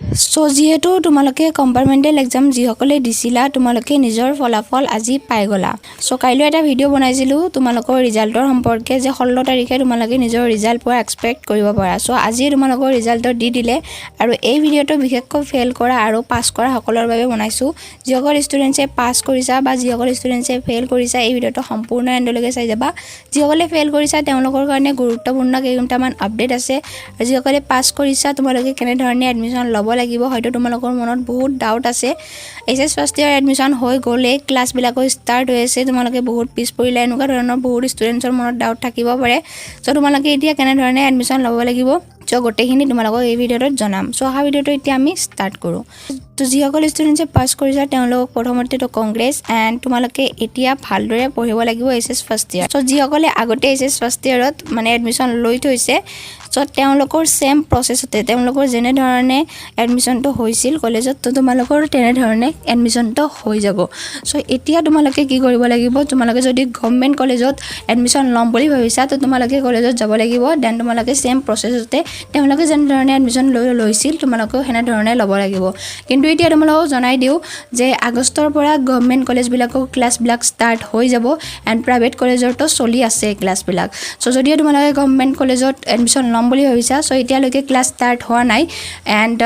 so যেহেতু তোমালোকে compartmental exam যিসকলে দিছিলা তোমালোকে নিজৰ ফলাফল আজি পাই গলা সো কাইলৈ এটা ভিডিও বনাইছিলো তোমালোকৰ ৰিজাল্টৰ সম্পৰ্কে যে 16 তাৰিখে তোমালোকে নিজৰ ৰিজাল্ট পোৱা এক্সপেক্ট কৰিব পাৰা সো আজি তোমালোকৰ ৰিজাল্ট দি দিলে আৰু এই ভিডিওটো বিশেষকৈ ফেল কৰা আৰু পাস কৰা সকলৰ বাবে বনাইছো যিসকল ষ্টুডেন্টছে পাস কৰিছা বা যিসকল ষ্টুডেন্টছে ফেল কৰিছা এই ভিডিওটো সম্পূৰ্ণ এণ্ডলৈকে চাই যাবা যিসকলে ফেল কৰিছা তেওঁলোকৰ কাৰণে গুৰুত্বপূৰ্ণ কেইটামান আপডেট আছে আৰু যিসকলে পাস কৰিছা তোমালোকে কেনে ধৰণে এডমিশন ল'ব লাগিব হয়তো তোমালোকৰ মনত বহুত ডাউট আছে এছএছ ফাৰ্ষ্ট ইয়াৰ এডমিশন হৈ গলে ক্লাছ বিলাক ষ্টাৰ্ট হৈ আছে তোমালোকে বহুত পিছ পৰিলে এনেকুৱা ধৰণৰ বহুত ষ্টুডেন্টছৰ মনত ডাউট থাকিব পাৰে সো তোমালোকে এতিয়া কেনে ধৰণে এডমিশন ল'ব লাগিব সো গোটেইখিনি তোমালোকক এই ভিডিওটোত জনাম সো আহা ভিডিওটো এতিয়া আমি ষ্টাৰ্ট কৰো তো যিসকল ষ্টুডেন্টছে পাস কৰিছা তেওঁলোকক প্ৰথমতে তো কংগ্ৰেছ এণ্ড তোমালোকে এতিয়া ভালদৰে পঢ়িব লাগিব এছএছ ফাৰ্ষ্ট ইয়াৰ সো যিসকলে আগতে এছএছ ফাৰ্ষ্ট ইয়াৰত মানে এডমিশন লৈ থৈছে সো তেওঁলোকৰ সেম প্ৰসেছতে তেওঁলোকৰ যেনে ধৰণে এডমিশনটো হৈছিল কলেজত তো তোমালোকৰ তেনে ধৰণে এডমিশনটো হৈ যাব সো এতিয়া তোমালোকে কি কৰিব লাগিব তোমালোকে যদি গভৰ্ণমেণ্ট কলেজত এডমিশন ল'ম বুলি ভাবিছা তো তোমালোকে কলেজত যাব লাগিব দেন তোমালোকে সেম প্ৰসেছতে তেওঁলোকে যেনে ধৰণে এডমিশন লৈছিল তোমালোকে হেনে ধৰণে ল'ব লাগিব কিন্তু এতিয়া তোমালোকক জনাই দিও যে আগষ্টৰ পৰা গভৰ্ণমেণ্ট কলেজবিলাকৰ ক্লাছবিলাক ষ্টাৰ্ট হৈ যাব এণ্ড প্ৰাইভেট কলেজৰটো চলি আছে ক্লাছবিলাক সো যদি তোমালোকে গভৰ্ণমেণ্ট কলেজত এডমিশন ল'ম বুলি ভাবিছা সো এতিয়ালৈকে ক্লাছ ষ্টাৰ্ট হোৱা নাই এণ্ড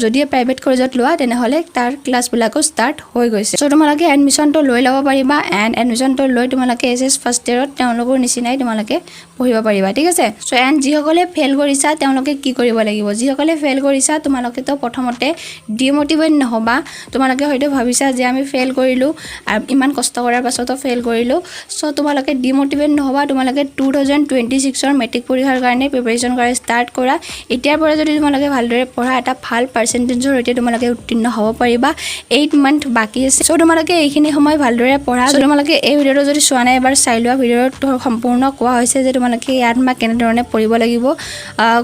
যদি প্ৰাইভেট কলেজত লোৱা তেনেহলে তাৰ ক্লাছবিলাকো ষ্টাৰ্ট হৈ গৈছে সো তোমালোকে এডমিশনটো লৈ ল'ব পাৰিবা এণ্ড এডমিশনটো লৈ তোমালোকে এছএছ ফাৰ্ষ্ট ইয়াৰত তেওঁলোকৰ নিচিনাই তোমালোকে পঢ়িব পাৰিবা ঠিক আছে সো এণ্ড যিসকলে ফেল কৰিছা তেওঁলোকে কি কৰিব লাগিব যিসকলে ফেল কৰিছা তোমালোকে তো প্ৰথমতে ডিমোটিভেট নহবা তোমালোকে হয়তো ভাবিছা যে আমি ফেল কৰিলো আৰু ইমান কষ্ট কৰাৰ পাছতো ফেল কৰিলো সো তোমালোকে ডিমোটিভেট নহবা তোমালোকে 2026 ৰ মেট্ৰিক পৰীক্ষাৰ কাৰণে প্ৰিপাৰেচন কৰা ষ্টাৰ্ট কৰা এতিয়াৰ পৰা যদি তোমালোকে ভালদৰে পঢ়া এটা ভাল পাৰ্চেন্টেজৰ সৈতে তোমালোকে উত্তীৰ্ণ হ'ব পাৰিবা 8 মান্থ বাকি আছে সো তোমালোকে এইখিনি সময় ভালদৰে পঢ়া তোমালোকে এই ভিডিওটো যদি চোৱা নাই এবাৰ চাই লোৱা ভিডিওটো সম্পূৰ্ণ কোৱা হৈছে যে তোমালোকে ইয়াত মা কেনে ধৰণে পঢ়িব লাগিব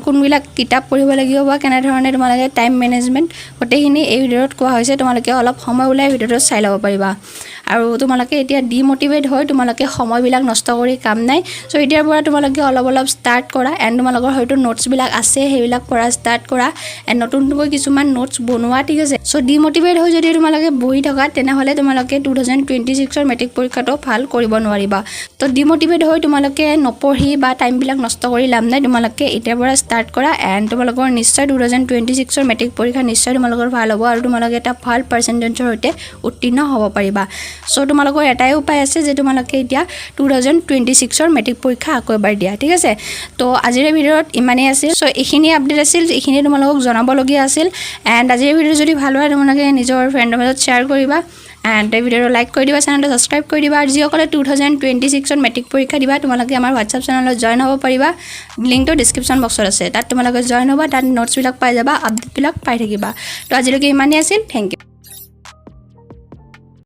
কোনবিলাক কিতাপ পঢ়িব লাগিব বা কেনে ধৰণে তোমালোকে টাইম মেনেজমেন্ট গোটেইখিনি এই ভিডিওত কোৱা হৈছে তোমালোকে অলপ সময় উলাই ভিডিওটো চাই ল'ব পাৰিবা আৰু তোমালোকে এতিয়া ডিমোটিভেট হৈ তোমালোকে সময়বিলাক নষ্ট কৰি কাম নাই সো এতিয়াৰ পৰা তোমালোকে অলপ ষ্টাৰ্ট কৰা এণ্ড তোমালোকৰ হয়তো নোটছ বিলাক আছে সেইবিলাক পঢ়া ষ্টাৰ্ট কৰা এণ্ড নতুনকৈ কিছুমান নোটছ বনোৱা ঠিক আছে সো ডিমোটিভেট হৈ যদি তোমালোকে বহি থকা তেনেহলে তোমালোকে 2026 ৰ মেট্ৰিক পৰীক্ষাটো ভাল কৰিব নোৱাৰিবা তো ডিমোটিভেট হৈ তোমালোকে নপঢ়ি বা টাইমবিলাক নষ্ট কৰি লাভ নাই তোমালোকে এতিয়াৰ পৰা ষ্টাৰ্ট কৰা এণ্ড তোমালোকৰ নিশ্চয় 2026 ৰ মেট্ৰিক পৰীক্ষা নিশ্চয় তোমালোকৰ ভাল হ'ব আৰু তোমালোকে এটা ভাল পাৰ্চেন্টেজৰ সৈতে উত্তীৰ্ণ হ'ব পাৰিবা সো তোমালোকৰ এটাই উপায় আছে যে তোমালোকে এতিয়া 2026 ৰ মেট্ৰিক পৰীক্ষা আকৌ এবাৰ দিয়া ঠিক আছে তো আজিৰ ভিডিওত ইমানেই আছিল সো এইখিনি আপডেট আছিল এইখিনি তোমালোকক জনাবলগীয়া আছিল এণ্ড আজিৰ ভিডিও যদি ভাল হয় তোমালোকে নিজৰ ফ্ৰেণ্ডৰ মাজত শ্বেয়াৰ কৰিবা এণ্ড এই ভিডিওটো লাইক কৰি দিবা চেনেলটো সাবস্ক্ৰাইব কৰি দিবা আৰু যিসকলে 2026 ৰ মেট্ৰিক পৰীক্ষা দিবা তোমালোকে আমাৰ WhatsApp চেনেলত জয়েন হ'ব পাৰিবা লিংকটো ডেসক্ৰিপচন বক্সত আছে তাত তোমালোকে জয়েন হ'বা তাত নোটছবিলাক পাই যাবা আপডেটবিলাক পাই থাকিবা তো আজিলৈকে ইমানেই আছিল থেংক ইউ